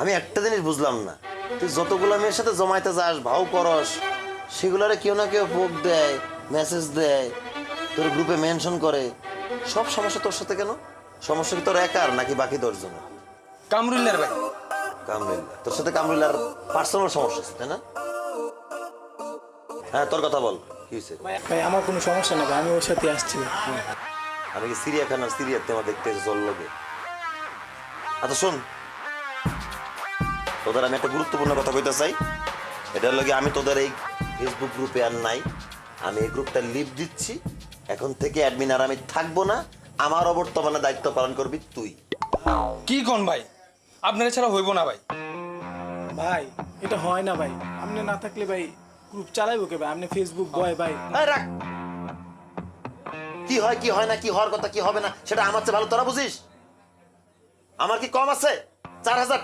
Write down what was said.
আমি একটা জিনিস বুঝলাম না, তুই যতগুলো মেয়ের সাথে জমাইতে যাস, ভাও করস, সেগুলারে কেউ না কেউ পোক দেয়, মেসেজ দেয়, তোর গ্রুপে মেনশন করে। সব সমস্যা তোর সাথে কেন? সমস্যা কি তোর একার নাকি বাকি 10 জনের? কামরুল্লার ভাই। কামরুল্লাহ, তোর সাথে কামরুল্লাহর পার্সোনাল সমস্যা আছে, তাই না? হ্যাঁ, তোর কথা বল, কি হয়েছে? ভাই আমার কোনো সমস্যা নেই ভাই, আমি ওর সাথে আসছি। আমি কি চিড়িয়াখানার সিরিয়াতে আমার দেখতে জল লাগে? আচ্ছা শোন, তোদের আমি একটা গুরুত্বপূর্ণ কথা কইতে চাই। এটার লগে আমি তোদের এই ফেসবুক গ্রুপে আর নাই। আমি এই গ্রুপটা লিভ দিচ্ছি। এখন থেকে অ্যাডমিন আর আমি থাকবো না। আমার অবর্তমানে দায়িত্ব পালন করবি তুই। কি কোন ভাই, আপনার ছাড়া হইব না ভাই। ভাই এটা হয় না ভাই, আপনি না থাকলে ভাই গ্রুপ চালাইবো কে ভাই? আপনি ফেসবুক বয় ভাই। এই রাখ। কি হয় কি হয় না, কি হওয়ার কথা কি হবে না, সেটা আমার চেয়ে ভালো তোরা বুঝিস। আমার কি কম আছে? 4500